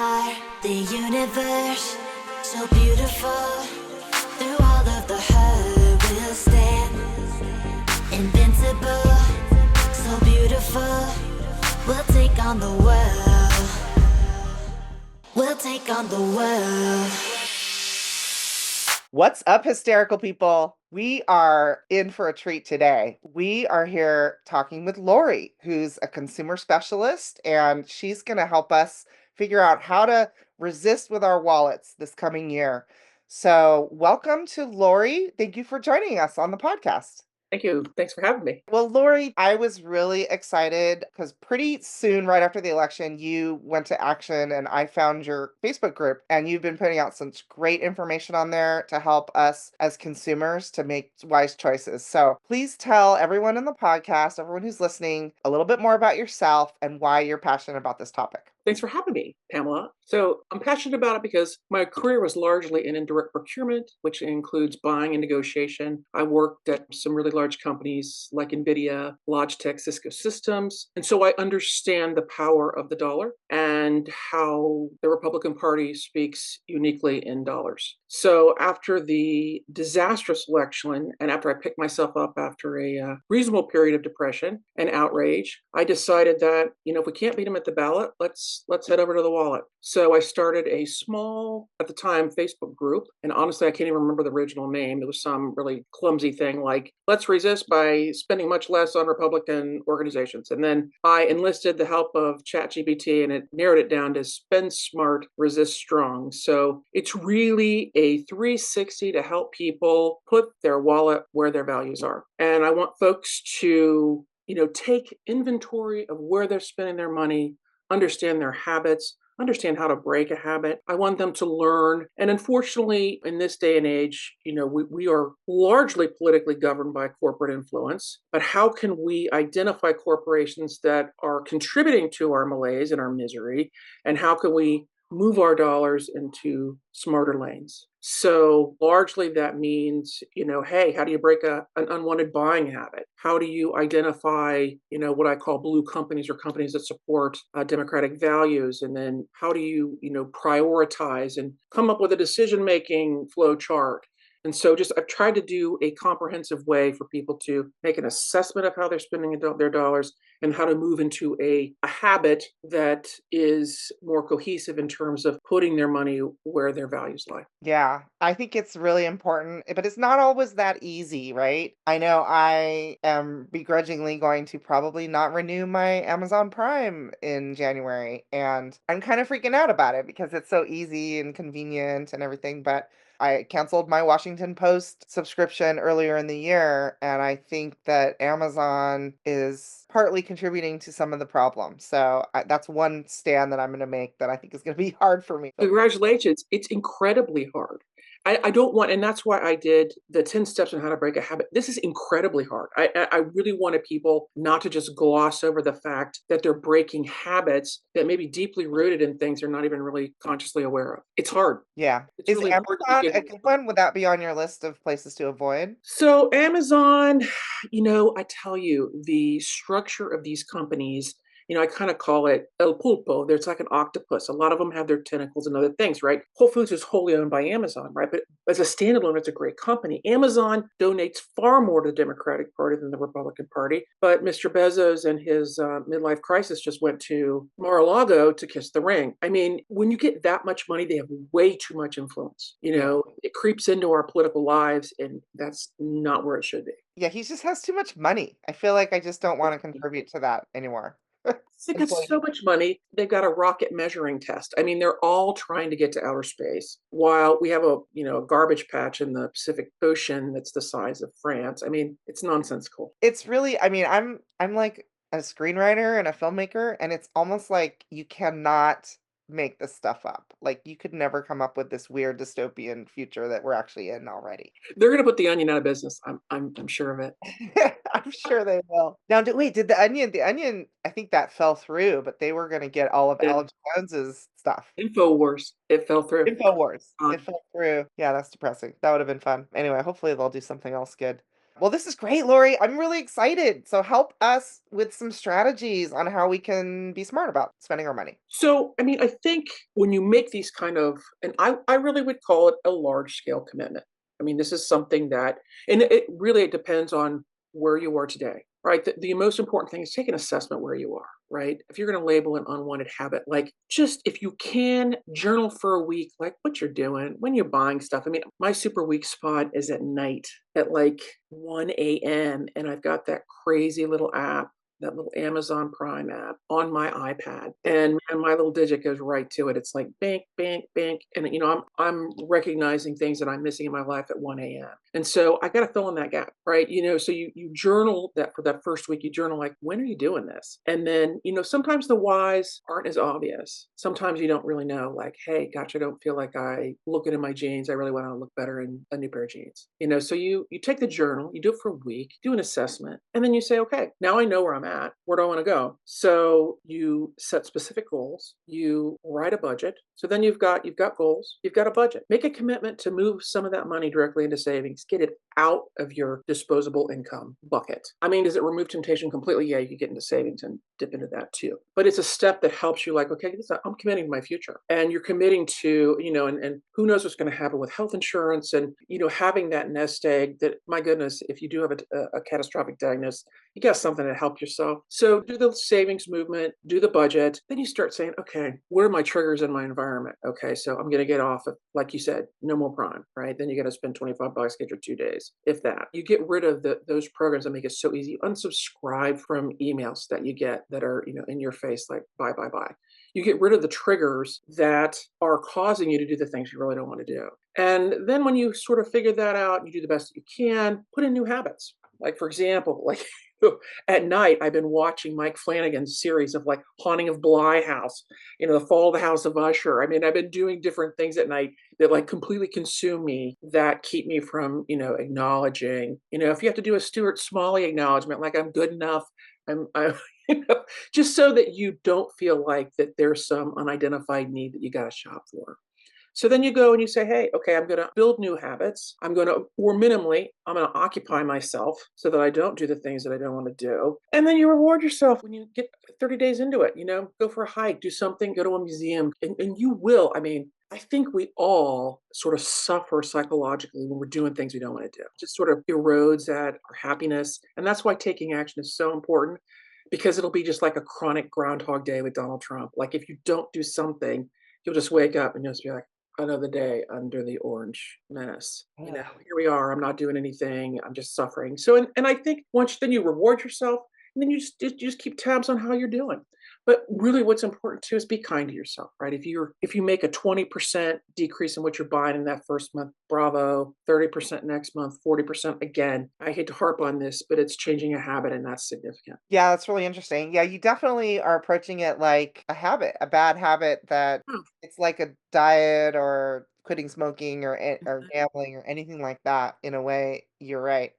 are the universe, so beautiful. Through all of the hurt, we'll stand invincible, so beautiful. We'll take on the world. We'll take on the world. What's up, hysterical people? We are in for a treat today. We are here talking with Lori, who's a consumer specialist, and she's going to help us figure out how to resist with our wallets this coming year. So, welcome to Lori. Thank you for joining us on the podcast. Thank you. Thanks for having me. Well, Lori, I was really excited because pretty soon, right after the election, you went to action and I found your Facebook group, and you've been putting out such great information on there to help us as consumers to make wise choices. So please tell everyone in the podcast, everyone who's listening, a little bit more about yourself and why you're passionate about this topic. Thanks for having me, Pamela. So I'm passionate about it because my career was largely in indirect procurement, which includes buying and negotiation. I worked at some really large companies like NVIDIA, Logitech, Cisco Systems. And so I understand the power of the dollar and how the Republican Party speaks uniquely in dollars. So after the disastrous election, and after I picked myself up after a reasonable period of depression and outrage, I decided that, if we can't beat them at the ballot, let's head over to the wallet. So I started a small, at the time, Facebook group. And honestly, I can't even remember the original name. It was some really clumsy thing like, let's resist by spending much less on Republican organizations. And then I enlisted the help of ChatGPT, and it narrowed it down to spend smart, resist strong. So it's really a 360 to help people put their wallet where their values are. And I want folks to, take inventory of where they're spending their money, understand their habits, understand how to break a habit. I want them to learn. And unfortunately, in this day and age, we are largely politically governed by corporate influence. But how can we identify corporations that are contributing to our malaise and our misery? And how can we move our dollars into smarter lanes? So largely that means, hey, how do you break an unwanted buying habit? How do you identify, what I call blue companies or companies that support democratic values? And then how do you, prioritize and come up with a decision-making flow chart? And so I've tried to do a comprehensive way for people to make an assessment of how they're spending their dollars and how to move into a habit that is more cohesive in terms of putting their money where their values lie. Yeah, I think it's really important, but it's not always that easy, right? I know I am begrudgingly going to probably not renew my Amazon Prime in January, and I'm kind of freaking out about it because it's so easy and convenient and everything, but I canceled my Washington Post subscription earlier in the year, and I think that Amazon is partly contributing to some of the problems. So that's one stand that I'm going to make that I think is going to be hard for me. Congratulations. It's incredibly hard. I don't want, and that's why I did the 10 steps on how to break a habit. This is incredibly hard. I really wanted people not to just gloss over the fact that they're breaking habits that may be deeply rooted in things they're not even really consciously aware of. It's hard. Yeah. It's Is really important to Amazon get. a good one? Would that be on your list of places to avoid? So Amazon, I tell you, the structure of these companies, I kind of call it el pulpo. There's like an octopus. A lot of them have their tentacles and other things, right? Whole Foods is wholly owned by Amazon, right? But as a standalone, it's a great company. Amazon donates far more to the Democratic Party than the Republican Party. But Mr. Bezos and his midlife crisis just went to Mar-a-Lago to kiss the ring. I mean, when you get that much money, they have way too much influence. It creeps into our political lives, and that's not where it should be. Yeah, he just has too much money. I feel like I just don't want to contribute to that anymore. They got so much money. They've got a rocket measuring test. I mean, they're all trying to get to outer space while we have a garbage patch in the Pacific Ocean that's the size of France. I mean, it's nonsensical. It's really, I mean, I'm like a screenwriter and a filmmaker, and it's almost like you cannot make this stuff up. Like you could never come up with this weird dystopian future that we're actually in already. They're going to put the Onion out of business. I'm sure of it. I'm sure they will. Now, did the Onion, I think that fell through, but they were going to get all of Alex Jones's stuff. InfoWars, it fell through. InfoWars, it fell through. Yeah, that's depressing. That would have been fun. Anyway, hopefully they'll do something else good. Well, this is great, Lori. I'm really excited. So help us with some strategies on how we can be smart about spending our money. So, I mean, I think when you make these kind of, and I really would call it a large scale commitment. I mean, this is something that, and it really it depends on where you are today, right? The most important thing is take an assessment where you are, right? If you're going to label an unwanted habit, like just if you can journal for a week, like what you're doing when you're buying stuff. I mean, my super weak spot is at night at like 1 a.m. And I've got that crazy little app, that little Amazon Prime app on my iPad, and man, my little digit goes right to it. It's like bank, bank, bank, and I'm recognizing things that I'm missing in my life at 1 a.m. And so I got to fill in that gap, right? So you journal that for that first week. You journal like, when are you doing this? And then sometimes the whys aren't as obvious. Sometimes you don't really know, like, hey, gosh, I don't feel like I looking in my jeans. I really want to look better in a new pair of jeans. So you take the journal, you do it for a week, do an assessment, and then you say, okay, now I know where I'm at. Where do I want to go? So you set specific goals. You write a budget. So then you've got goals. You've got a budget. Make a commitment to move some of that money directly into savings. Get it out of your disposable income bucket. I mean, does it remove temptation completely? Yeah, you could get into savings and dip into that too. But it's a step that helps you, like, okay, I'm committing to my future, and you're committing to, and who knows what's going to happen with health insurance, and having that nest egg. That, my goodness, if you do have a catastrophic diagnosis, you got something to help yourself. So do the savings movement, do the budget. Then you start saying, okay, what are my triggers in my environment? Okay, so I'm going to get off of, like you said, no more Prime, right? Then you got to spend $25, get your 2 days, if that. You get rid of those programs that make it so easy. Unsubscribe from emails that you get that are, in your face, like buy, buy, buy. You get rid of the triggers that are causing you to do the things you really don't want to do. And then when you sort of figure that out, you do the best that you can, put in new habits. Like, for example, like at night, I've been watching Mike Flanagan's series of like Haunting of Bly House, the Fall of the House of Usher. I mean, I've been doing different things at night that like completely consume me, that keep me from, acknowledging, if you have to do a Stuart Smalley acknowledgement, like I'm good enough, I'm just so that you don't feel like that there's some unidentified need that you got to shop for. So then you go and you say, hey, okay, I'm going to build new habits. Or minimally, I'm going to occupy myself so that I don't do the things that I don't want to do. And then you reward yourself when you get 30 days into it, go for a hike, do something, go to a museum, and you will. I mean, I think we all sort of suffer psychologically when we're doing things we don't want to do. It just sort of erodes at our happiness. And that's why taking action is so important, because it'll be just like a chronic Groundhog Day with Donald Trump. Like, if you don't do something, you'll just wake up and you'll just be like, another day under the orange menace. Yeah. Here we are. I'm not doing anything. I'm just suffering. So, and I think then you reward yourself, and then you just keep tabs on how you're doing. But really, what's important too is be kind to yourself, right? If you make a 20% decrease in what you're buying in that first month, bravo. 30% next month, 40% again. I hate to harp on this, but it's changing a habit, and that's significant. Yeah, that's really interesting. Yeah, you definitely are approaching it like a habit, a bad habit that Hmm. it's like a diet or quitting smoking or Mhm. gambling or anything like that. In a way, you're right.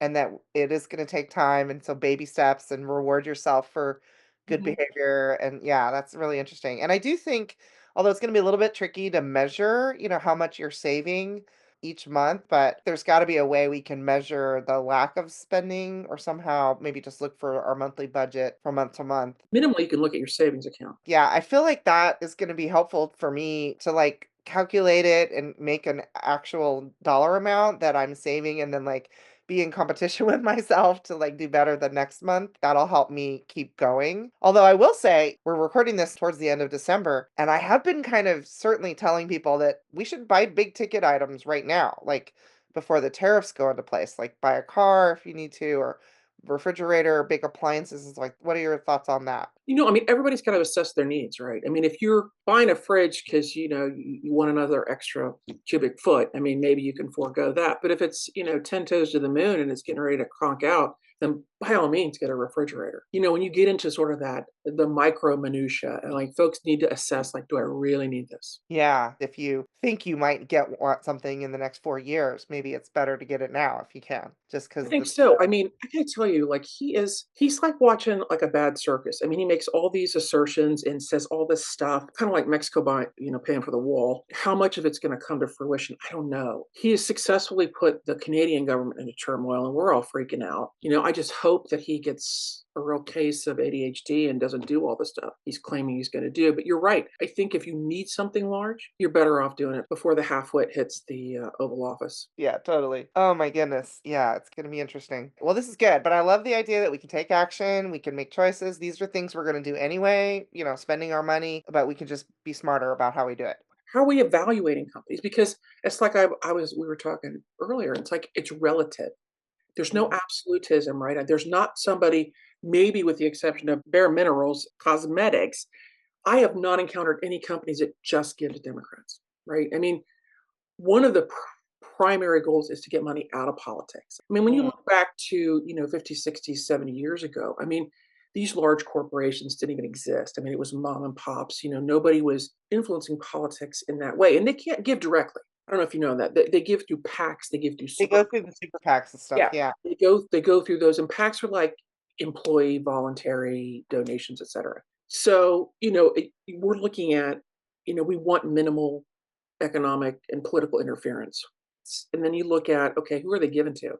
And that it is going to take time, and so baby steps, and reward yourself for good Mhm. behavior. And yeah, that's really interesting. And I do think, although it's going to be a little bit tricky to measure, how much you're saving each month, but there's got to be a way we can measure the lack of spending, or somehow maybe just look for our monthly budget from month to month. Minimally, you can look at your savings account. Yeah, I feel like that is gonna be helpful for me to, like, calculate it and make an actual dollar amount that I'm saving, and then, like, be in competition with myself to, like, do better the next month. That'll help me keep going. Although I will say, we're recording this towards the end of December, and I have been kind of certainly telling people that we should buy big ticket items right now, like, before the tariffs go into place, like, buy a car if you need to, or refrigerator, big appliances. It's like, what are your thoughts on that? I mean, everybody's got to assess their needs, right? I mean, if you're buying a fridge because you want another extra cubic foot, I mean, maybe you can forego that. But if it's 10 toes to the moon and it's getting ready to conk out, then by all means get a refrigerator. When you get into sort of that the micro minutia, and like folks need to assess like, do I really need this? Yeah, if you think you might want something in the next 4 years, maybe it's better to get it now if you can, just I because think so. I mean, I gotta tell you, like he's like watching like a bad circus. I mean, he makes all these assertions and says all this stuff, kind of like Mexico buying, paying for the wall. How much of it's gonna come to fruition? I don't know. He has successfully put the Canadian government into turmoil and we're all freaking out. I just hope that he gets a real case of ADHD and doesn't do all the stuff he's claiming he's gonna do. But you're right. I think if you need something large, you're better off doing it before the halfwit hits the Oval Office. Yeah, totally. Oh my goodness. Yeah, it's gonna be interesting. Well, this is good, but I love the idea that we can take action, we can make choices. These are things we're gonna do anyway, spending our money, but we can just be smarter about how we do it. How are we evaluating companies? Because it's like we were talking earlier, it's like it's relative. There's no Mhm. absolutism, right? There's not somebody, maybe with the exception of Bare Minerals Cosmetics, I have not encountered any companies that just give to Democrats, right? I mean, one of the primary goals is to get money out of politics. I mean, when you Mm. look back to, 50, 60, 70 years ago, I mean, these large corporations didn't even exist. I mean, it was mom and pops, nobody was influencing politics in that way. And they can't give directly. I don't know if you know that. They give through PACs, they give through They super. go through the super PACs and stuff, Yeah, yeah. they go through those, and PACs are like employee voluntary donations, et cetera. So, we're looking at, we want minimal economic and political interference. And then you look at, okay, who are they given to?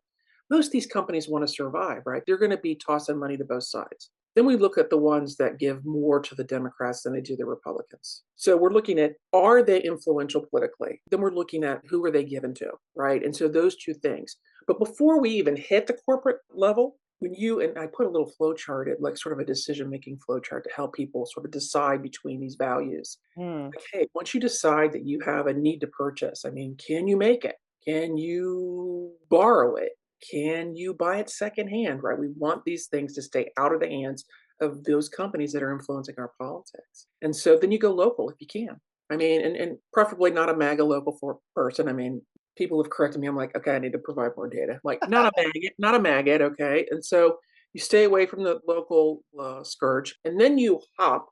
Most of these companies want to survive, right? They're going to be tossing money to both sides. Then we look at the ones that give more to the Democrats than they do the Republicans. So we're looking at, are they influential politically? Then we're looking at who are they given to, right? And so those two things. But before we even hit the corporate level, when you and I put a little flow chart, it like sort of a decision making flow chart to help people sort of decide between these values. Mm. Okay, once you decide that you have a need to purchase, I mean, can you make it? Can you borrow it? Can you buy it secondhand, right? We want these things to stay out of the hands of those companies that are influencing our politics. And so then you go local if you can. I mean, and preferably not a MAGA local for person. I mean, people have corrected me. I'm like, okay, I need to provide more data. Like, not a maggot, not a maggot, okay? And so you stay away from the local scourge, and then you hop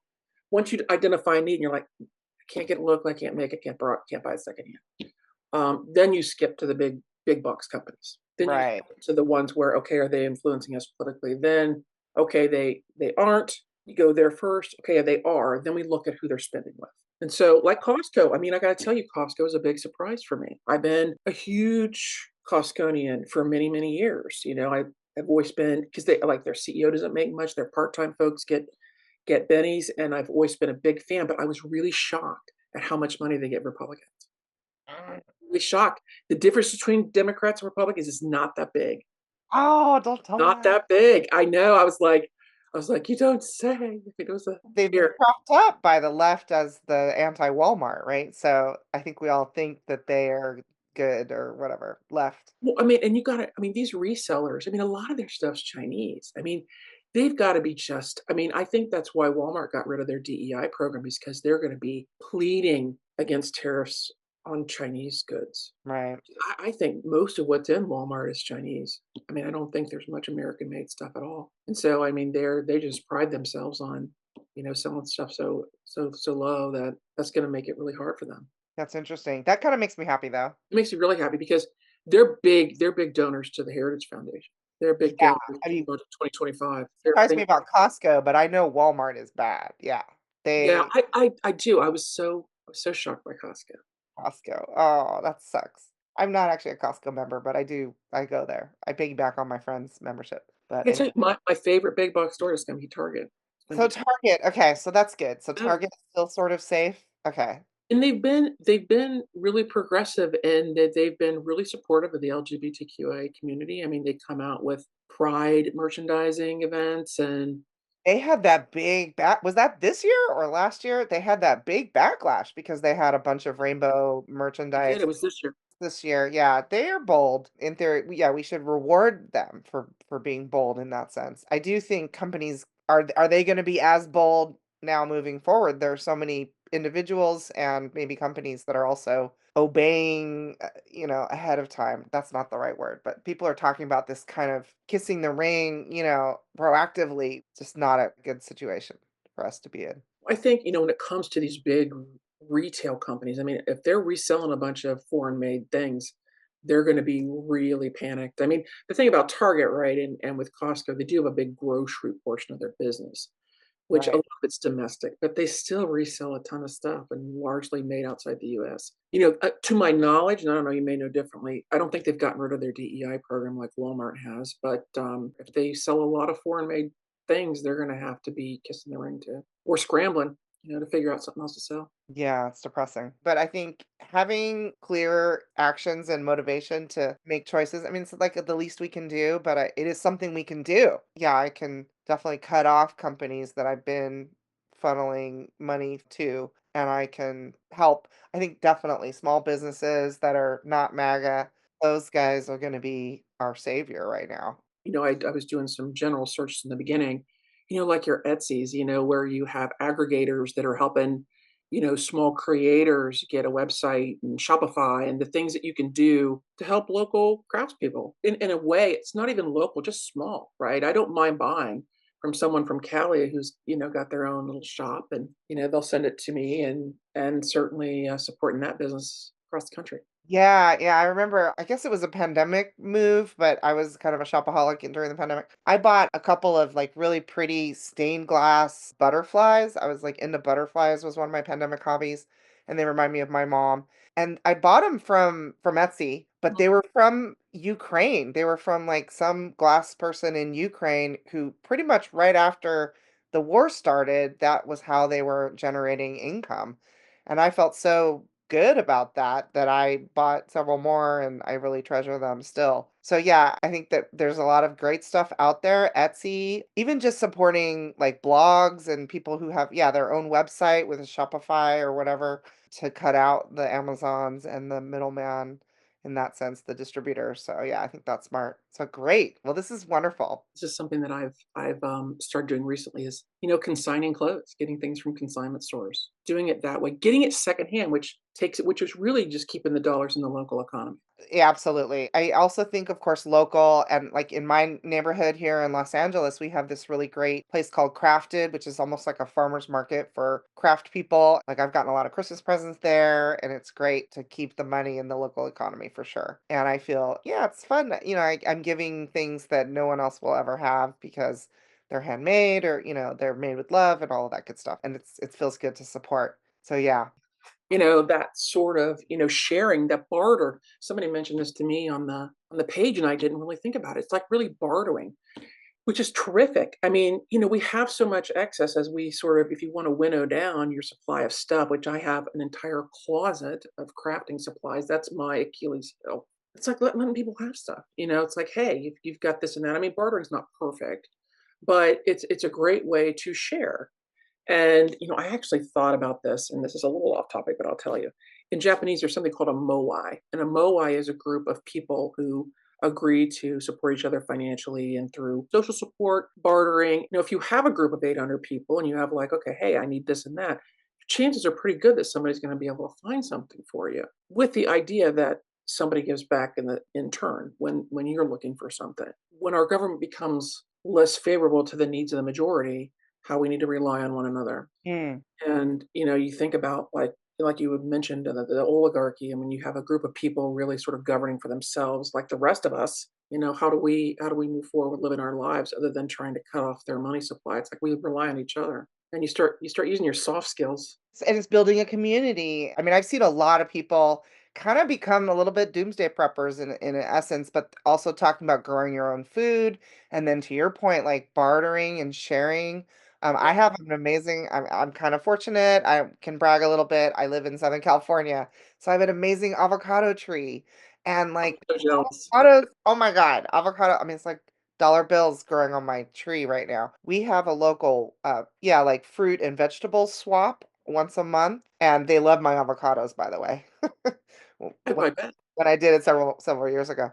once you identify a need, and you're like, can't get local, I can't make it, can't buy it secondhand. Then you skip to the big box companies. Then you Right. skip to the ones where, okay, are they influencing us politically? Then okay, they aren't. You go there first. Okay, they are. Then we look at who they're spending with. And so, like Costco, I mean, I got to tell you, Costco is a big surprise for me. I've been a huge Costconian for many, many years. I've always been because they like their CEO doesn't make much. Their part-time folks get bennies, and I've always been a big fan. But I was really shocked at how much money they give Republicans. Mm. Really shocked. The difference between Democrats and Republicans is not that big. Oh, don't tell me Not that. that big. I know. I was like, "You don't say." It was a They've been here. propped up by the left as the anti-Walmart, right? So, I think we all think that they are good or whatever, left. Well, I mean, and you gotta I mean, these resellers, I mean, a lot of their stuff's Chinese. I mean, they've gotta be just I mean, I think that's why Walmart got rid of their DEI program is because 'cause they're gonna be pleading against tariffs on Chinese goods. Right. I think most of what's in Walmart is Chinese. I mean, I don't think there's much American-made stuff at all. And so, I mean, they just pride themselves on, selling stuff so low that that's gonna make it really hard for them. That's interesting. That kinda makes me happy, though. It makes me really happy because they're big donors to the Heritage Foundation. They're big Yeah, donors I to mean, Budget 2025. They're surprised they me about Costco, but I know Walmart is bad. Yeah. Yeah, They I do. I was so shocked by Costco. Costco. Oh, that sucks. I'm not actually a Costco member, but I go there. I piggyback on my friend's membership. I But can tell anyway. you my favorite big box store is gonna be Target. It's gonna So be Target, okay, so that's good. So Yeah. Target is still sort of safe? Okay. And they've been really progressive and that they've been really supportive of the LGBTQIA community. I mean, they come out with pride merchandising events and They had that big back was that this year or last year? They had that big backlash because they had a bunch of rainbow they did, merchandise it was this year. this year. Yeah, they are bold. In theory, yeah, we should reward them for being bold in that sense. I do think companies are they going to be as bold now moving forward? There are so many individuals and maybe companies that are also obeying, ahead of time. That's not the right word, but people are talking about this kind of kissing the ring, proactively. Just not a good situation. for us to be in. I think, when it comes to these big retail companies, I mean, if they're reselling a bunch of foreign made things, they're going to be really panicked. I mean, the thing about Target, right, and with Costco, they do have a big grocery portion of their business, which a lot Right. of it's domestic, but they still resell a ton of stuff and largely made outside the US. To my knowledge, and I don't know, you may know differently, I don't think they've gotten rid of their DEI program like Walmart has, but if they sell a lot of foreign made things, they're going to have to be kissing the ring too, or scrambling, to figure out something else to sell. Yeah, it's depressing. But I think having clear actions and motivation to make choices, I mean, it's like the least we can do, but it is something we can do. Yeah, I can definitely cut off companies that I've been funneling money to, and I can help. I think definitely small businesses that are not MAGA, those guys are going to be our savior right now. I was doing some general searches in the beginning, like your Etsy's, where you have aggregators that are helping, small creators get a website and Shopify and the things that you can do to help local craftspeople. In a way, it's not even local, just small, right? I don't mind buying from someone from Cali who's, got their own little shop and, they'll send it to me and certainly supporting that business across the country. Yeah, yeah, I remember, I guess it was a pandemic move, but I was kind of a shopaholic during the pandemic. I bought a couple of like really pretty stained glass butterflies. I was like into butterflies was one of my pandemic hobbies, and they remind me of my mom. And I bought them from Etsy, but they were from Ukraine. They were from like some glass person in Ukraine who pretty much right after the war started, that was how they were generating income. And I felt so good about that, that I bought several more and I really treasure them still. So yeah, I think that there's a lot of great stuff out there. Etsy, even just supporting like blogs and people who have, yeah, their own website with a Shopify or whatever to cut out the Amazons and the middleman in that sense, the distributor. So yeah, I think that's smart. So great. Well, this is wonderful. This is something that I've started doing recently is, consigning clothes, getting things from consignment stores, doing it that way, getting it secondhand, which is really just keeping the dollars in the local economy. Yeah, absolutely. I also think, of course, local and like in my neighborhood here in Los Angeles, we have this really great place called Crafted, which is almost like a farmer's market for craft people. Like I've gotten a lot of Christmas presents there, and it's great to keep the money in the local economy for sure. And I feel, yeah, it's fun. I'm giving things that no one else will ever have because they're handmade or, they're made with love and all of that good stuff. And it feels good to support. So yeah. That sort of, sharing, that barter. Somebody mentioned this to me on the page, and I didn't really think about it. It's like really bartering, which is terrific. I mean, we have so much excess as we sort of, if you want to winnow down your supply of stuff, which I have an entire closet of crafting supplies. That's my Achilles heel. It's like letting people have stuff. It's like, hey, you've got this and that. I mean, bartering's not perfect, but it's a great way to share. And, I actually thought about this, and this is a little off topic, but I'll tell you. In Japanese, there's something called a moai, and a moai is a group of people who agree to support each other financially and through social support, bartering. If you have a group of 800 people and you have like, okay, hey, I need this and that, chances are pretty good that somebody's going to be able to find something for you with the idea that somebody gives back in turn when you're looking for something. When our government becomes less favorable to the needs of the majority, how we need to rely on one another. Hmm. And, you think about like you had mentioned the oligarchy, and when you have a group of people really sort of governing for themselves, like the rest of us, how do we move forward living our lives other than trying to cut off their money supply? It's like we rely on each other. And you start using your soft skills. And it's building a community. I mean, I've seen a lot of people kind of become a little bit doomsday preppers in essence, but also talking about growing your own food. And then to your point, like bartering and sharing. I have an amazing, I'm kind of fortunate. I can brag a little bit. I live in Southern California. So I have an amazing avocado tree. And I'm like so jealous. avocados, oh my God, avocado. I mean, it's like dollar bills growing on my tree right now. We have a local, yeah, like fruit and vegetable swap once a month, and they love my avocados, by the way. When I bet. when I did it several years ago.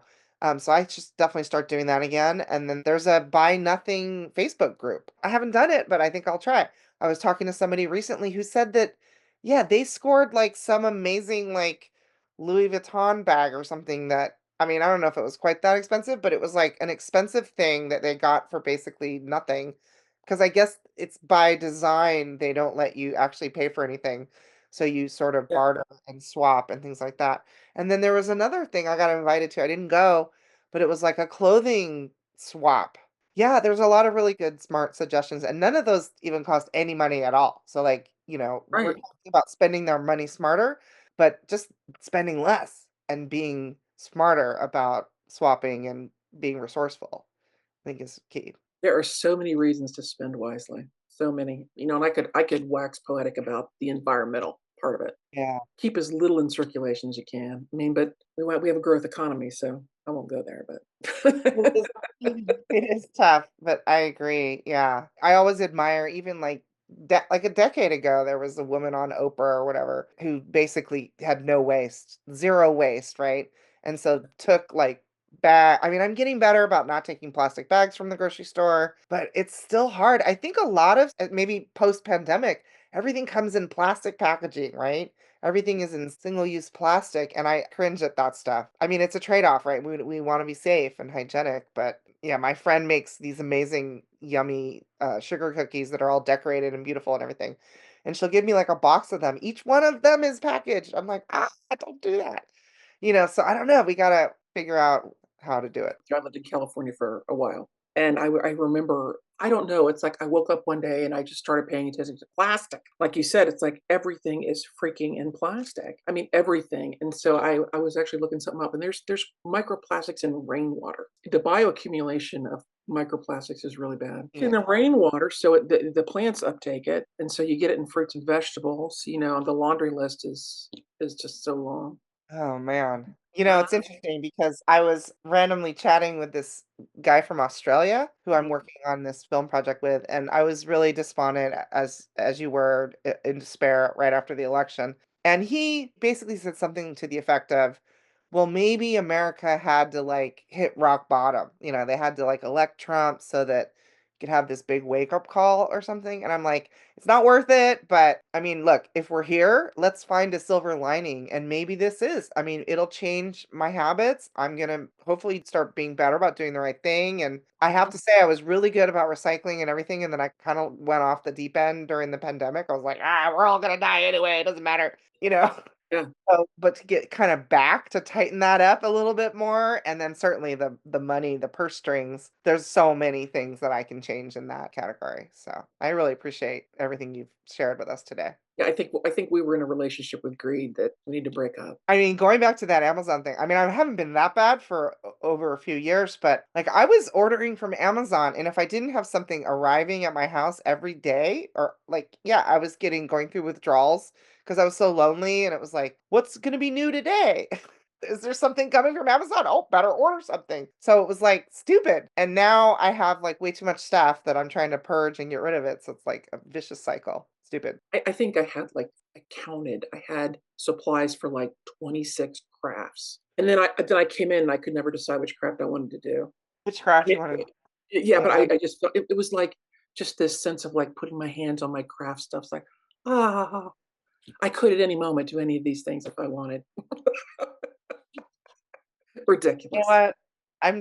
So I just definitely start doing that again. And then there's a buy nothing Facebook group. I haven't done it, but I think I'll try. I was talking to somebody recently who said that, yeah, they scored like some amazing like Louis Vuitton bag or something that I mean, I don't know if it was quite that expensive, but it was like an expensive thing that they got for basically nothing. 'Cause I guess it's by design, they don't let you actually pay for anything, so you sort of Yeah, barter and swap and things like that. And then there was another thing I got invited to, I didn't go, but it was like a clothing swap. Yeah, there's a lot of really good smart suggestions, and none of those even cost any money at all. So, like, we're right. talking about spending their money smarter, but just spending less and being smarter about swapping and being resourceful, I think is key. There are so many reasons to spend wisely, so many, and I could wax poetic about the environmental part of it. Yeah. Keep as little in circulation as you can. I mean, but we have a growth economy, so I won't go there, It but is it is tough, but I agree, yeah. I always admire even, like a decade ago, there was a woman on Oprah or whatever who basically had no waste, 0 waste, right? And so took, like, I mean, I'm getting better about not taking plastic bags from the grocery store, but it's still hard. I think a lot of maybe post-pandemic, everything comes in plastic packaging, right? Everything is in single-use plastic, and I cringe at that stuff. I mean, it's a trade-off, right? We wanna be safe and hygienic, but yeah, my friend makes these amazing, yummy, sugar cookies that are all decorated and beautiful and everything, and she'll give me, like, a box of them. Each one of them is packaged. I'm like, "Ah, don't do that." So I don't know, we gotta figure out how to do it. I lived in California for a while, and I remember, I don't know, it's like I woke up one day and I just started paying attention to plastic. Like you said, it's like everything is freaking in plastic. I mean, everything. And so I was actually looking something up, and there's microplastics in rainwater. The bioaccumulation of microplastics is really bad. It's in Yeah. the rainwater, so the plants uptake it, and so you get it in fruits and vegetables. The laundry list is just so long. Oh, man. It's interesting because I was randomly chatting with this guy from Australia who I'm working on this film project with, and I was really despondent as you were in despair right after the election. And he basically said something to the effect of, well, maybe America had to like hit rock bottom. They had to like elect Trump so that you could have this big wake up call or something. And I'm like, it's not worth it, but I mean, look, if we're here, let's find a silver lining, and maybe this is. I mean, it'll change my habits. I'm gonna hopefully start being better about doing the right thing, and I have to say I was really good about recycling and everything, and then I kind of went off the deep end during the pandemic. I was like, we're all gonna die anyway. It doesn't matter, you know. Yeah. So, but to get kind of back to tighten that up a little bit more, and then certainly the money, the purse strings, there's so many things that I can change in that category. So I really appreciate everything you've shared with us today. Yeah, I think we were in a relationship with greed that we need to break up. I mean, going back to that Amazon thing, I mean, I haven't been that bad for over a few years, but like I was ordering from Amazon, and if I didn't have something arriving at my house every day, or like, yeah, I was going through withdrawals because I was so lonely, and it was like, what's going to be new today? Is there something coming from Amazon? Oh, better order something. So it was like stupid. And now I have like way too much stuff that I'm trying to purge and get rid of it. So it's like a vicious cycle. Stupid. I think I counted, I had supplies for like 26 crafts. And then I came in and I could never decide which craft I wanted to do. Which craft Yeah, you want to yeah, get but on? I just felt it was like just this sense of like putting my hands on my craft stuff. It's like, ah, I could at any moment do any of these things if I wanted. You know Ridiculous. what? I'm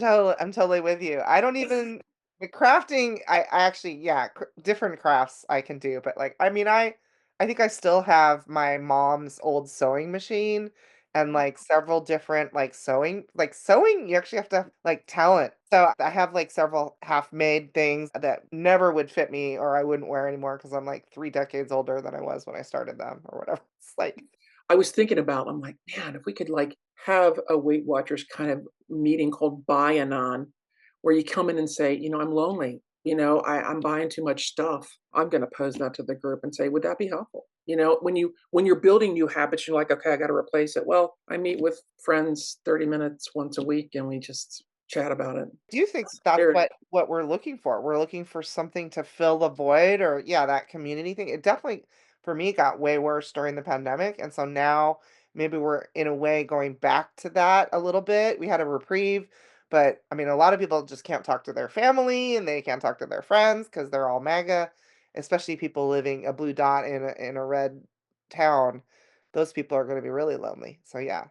totally with you. I don't even the crafting, I actually, yeah, different crafts I can do, but like I mean I think I still have my mom's old sewing machine and like several different like sewing you actually have to have like talent. So I have like several half-made things that never would fit me or I wouldn't wear anymore because I'm like 3 decades older than I was when I started them or whatever. It's like I was thinking about, I'm like, man, if we could like have a Weight Watchers kind of meeting called Buy Anon, where you come in and say, I'm lonely. I'm buying too much stuff. I'm going to pose that to the group and say, would that be helpful? When you're building new habits, you're like, okay, I got to replace it. Well, I meet with friends 30 minutes once a week, and we just chat about it. do you think that's There, what we're looking for? We're looking for something to fill the void or yeah, that community thing. It definitely for me got way worse during the pandemic. And so now maybe we're in a way going back to that a little bit. We had a reprieve, but I mean a lot of people just can't talk to their family and they can't talk to their friends because they're all MAGA, especially people living a blue dot in a red town. Those people are going to be really lonely. So yeah,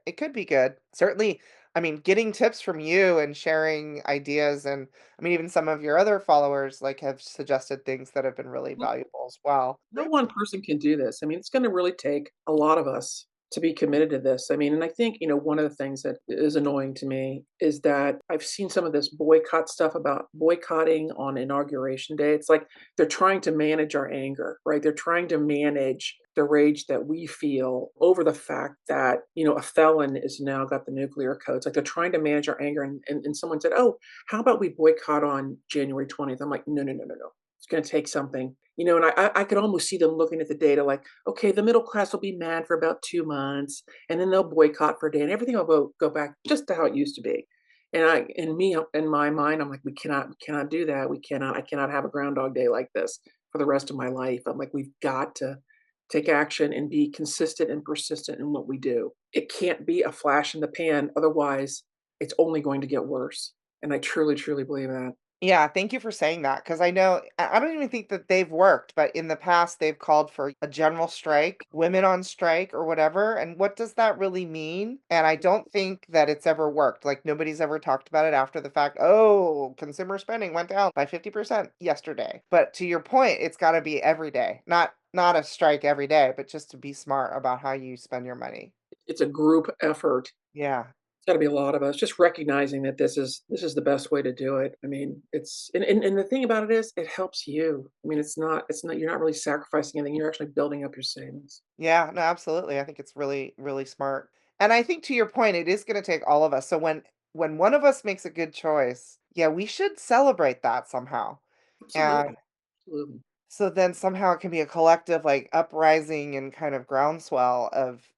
It could be good. Certainly, I mean, getting tips from you and sharing ideas, and I mean, even some of your other followers like have suggested things that have been really Well, valuable as well. no one person can do this. I mean, it's going to really take a lot of us to be committed to this. I mean, and I think, one of the things that is annoying to me is that I've seen some of this boycott stuff about boycotting on inauguration day. It's like they're trying to manage our anger, right? They're trying to manage the rage that we feel over the fact that, a felon is now got the nuclear codes. Like they're trying to manage our anger. And someone said, oh, how about we boycott on January 20th? I'm like, no, no, no, no, no. It's going to take something. And I could almost see them looking at the data like, okay, the middle class will be mad for about 2 months, and then they'll boycott for a day, and everything will go back just to how it used to be. In my mind, I'm like, we cannot do that. I cannot have a Groundhog Day like this for the rest of my life. I'm like, we've got to take action and be consistent and persistent in what we do. It can't be a flash in the pan, otherwise, it's only going to get worse. And I truly, truly believe that. Yeah, thank you for saying that because I know I don't even think that they've worked, but in the past they've called for a general strike, women on strike or whatever. And what does that really mean? And I don't think that it's ever worked. Like nobody's ever talked about it after the fact. Oh, consumer spending went down by 50% yesterday. But to your point, it's got to be every day. Not a strike every day, but just to be smart about how you spend your money. It's a group effort. Yeah. It's gotta be a lot of us just recognizing that this is the best way to do it. I mean, and the thing about it is it helps you. I mean, it's not you're not really sacrificing anything, you're actually building up your savings. Yeah, no, absolutely. I think it's really, really smart. And I think to your point, it is going to take all of us. So when one of us makes a good choice, yeah, we should celebrate that somehow. And Absolutely, absolutely. so then somehow it can be a collective like uprising and kind of groundswell of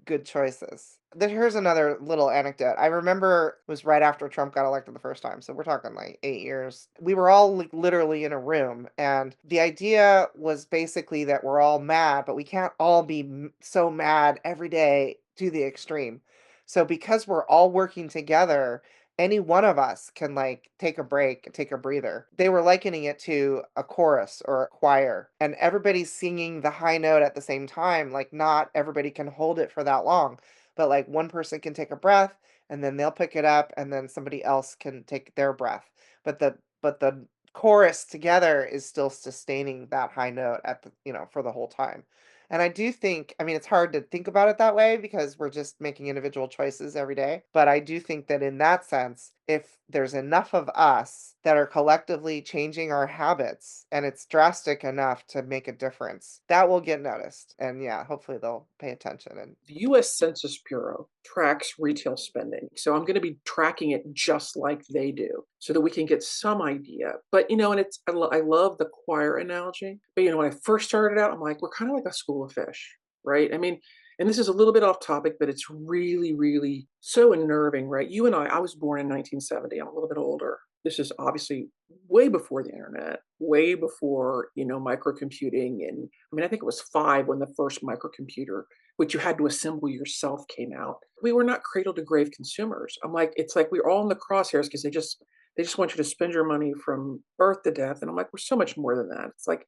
good choices. Here's another little anecdote. I remember it was right after Trump got elected the first time. So we're talking like 8 years. We were all like literally in a room. And the idea was basically that we're all mad, but we can't all be so mad every day to the extreme. So because we're all working together, any one of us can like take a break, take a breather. They were likening it to a chorus or a choir, and everybody's singing the high note at the same time. Like, not everybody can hold it for that long, but like one person can take a breath and then they'll pick it up, and then somebody else can take their breath. But the chorus together is still sustaining that high note at for the whole time. And I do think, I mean, it's hard to think about it that way because we're just making individual choices every day. But I do think that in that sense, if there's enough of us that are collectively changing our habits and it's drastic enough to make a difference, that will get noticed. And yeah, hopefully they'll pay attention. And The US Census Bureau tracks retail spending, so I'm gonna be tracking it just like they do so that we can get some idea. But, and I love the choir analogy, but, when I first started out, I'm like, "We're kinda like a school of fish," right? I mean, and this is a little bit off topic, but it's really, really so unnerving, right? You and I was born in 1970, I'm a little bit older. This is obviously way before the internet, way before, microcomputing, and I mean, I think it was 5 when the first microcomputer, which you had to assemble yourself, came out. We were not cradle to grave consumers. I'm like, it's like we're all in the crosshairs because they just want you to spend your money from birth to death. And I'm like, we're so much more than that. It's like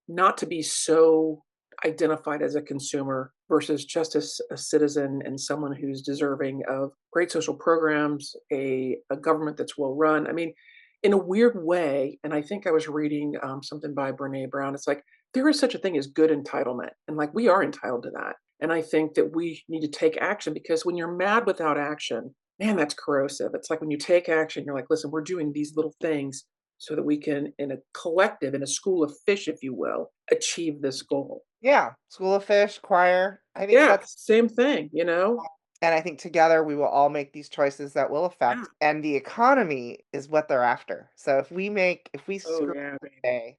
not to be so identified as a consumer versus just as a citizen and someone who's deserving of great social programs, a government that's well run. I mean, in a weird way, and I think I was reading something by Brene Brown. It's like there is such a thing as good entitlement, and like we are entitled to that. And I think that we need to take action because when you're mad without action, man, that's corrosive. It's like when you take action, you're like, listen, we're doing these little things so that we can, in a collective, in a school of fish, if you will, achieve this goal. yeah, School of Fish, choir. I think Yeah, that's same thing. and I think together we will all make these choices that will Yeah. affect, and the economy is what they're after. So if we Oh screw yeah, baby. today,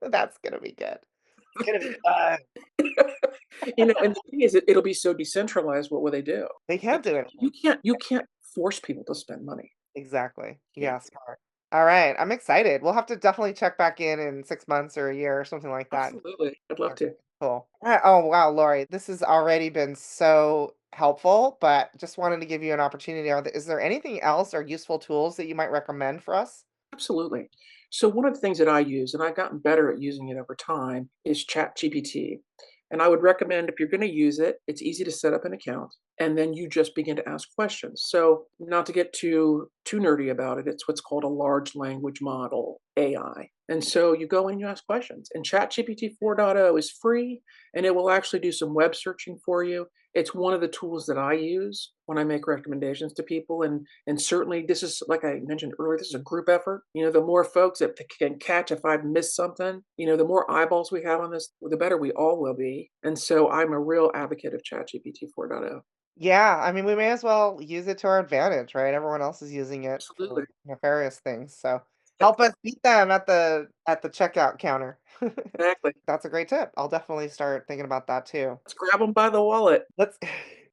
that's gonna be good. It's gonna be fun. And the thing is, it'll be so decentralized. What will they do? They You can't do can't, it. you can't force people to spend money. Exactly. Can't Yeah, do smart. All right, I'm excited. We'll have to definitely check back in 6 months or a year or something like that. Absolutely. I'd love Yeah, to. cool. Alright, oh, wow, Lori, this has already been so helpful, but just wanted to give you an opportunity. Is there anything else or useful tools that you might recommend for us? Absolutely. So one of the things that I use, and I've gotten better at using it over time, is ChatGPT. And I would recommend if you're going to use it, it's easy to set up an account and then you just begin to ask questions. So, not to get too nerdy about it, it's what's called a large language model, AI. And so you go and you ask questions. And ChatGPT 4.0 is free and it will actually do some web searching for you. It's one of the tools that I use when I make recommendations to people. And certainly this is, like I mentioned earlier, this is a group effort. The more folks that can catch if I've missed something, the more eyeballs we have on this, the better we all will be. And so I'm a real advocate of ChatGPT 4.0. Yeah, I mean, we may as well use it to our advantage, right? Everyone else is using it for Absolutely. nefarious things, so help us beat them at the checkout counter. Exactly. That's a great tip. I'll definitely start thinking about that too. Let's grab them by the wallet. Let's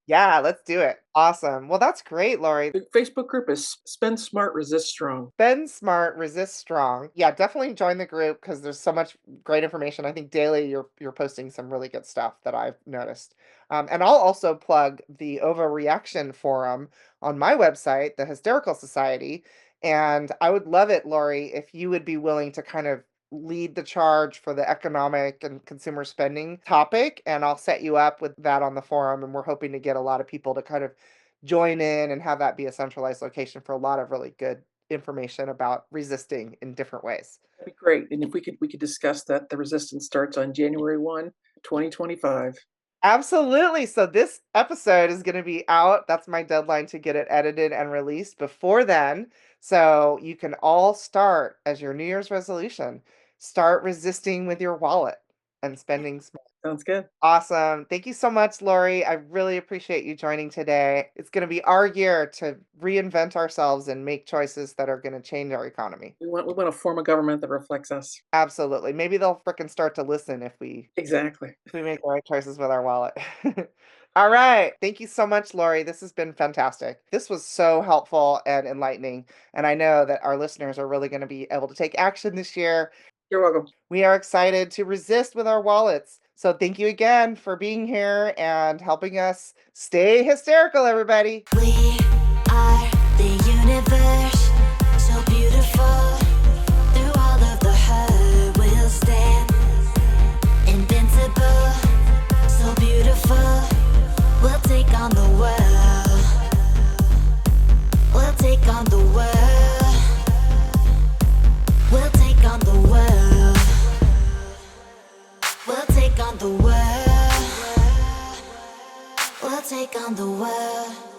yeah, let's do it. Awesome. Well, that's great, Lori. The Facebook group is Spend Smart, Resist Strong. Spend smart, resist strong. Yeah, definitely join the group because there's so much great information. I think daily you're posting some really good stuff that I've noticed. And I'll also plug the overreaction forum on my website, the Hysterical Society. And I would love it, Lori, if you would be willing to kind of lead the charge for the economic and consumer spending topic. And I'll set you up with that on the forum. And we're hoping to get a lot of people to kind of join in and have that be a centralized location for a lot of really good information about resisting in different ways. That'd be great. And if we could discuss that the resistance starts on January 1, 2025. Absolutely. So this episode is going to be out. That's my deadline to get it edited and released before then. So you can all start as your New Year's resolution. Start resisting with your wallet and spending smart. Sounds good. Awesome. Thank you so much, Lori. I really appreciate you joining today. It's going to be our year to reinvent ourselves and make choices that are going to change our economy. We want to form a government that reflects us. Absolutely. Maybe they'll frickin' start to listen Exactly. if we make the right choices with our wallet. All right. Thank you so much, Lori. This has been fantastic. This was so helpful and enlightening. And I know that our listeners are really going to be able to take action this year. You're welcome. We are excited to resist with our wallets. So thank you again for being here and helping us stay hysterical, everybody. We are the universe, so beautiful. Through all of the hurt, we'll stand invincible, so beautiful. We'll take on the world. We'll take on the world. We'll take on the world. We'll take on the world. We'll take on the world.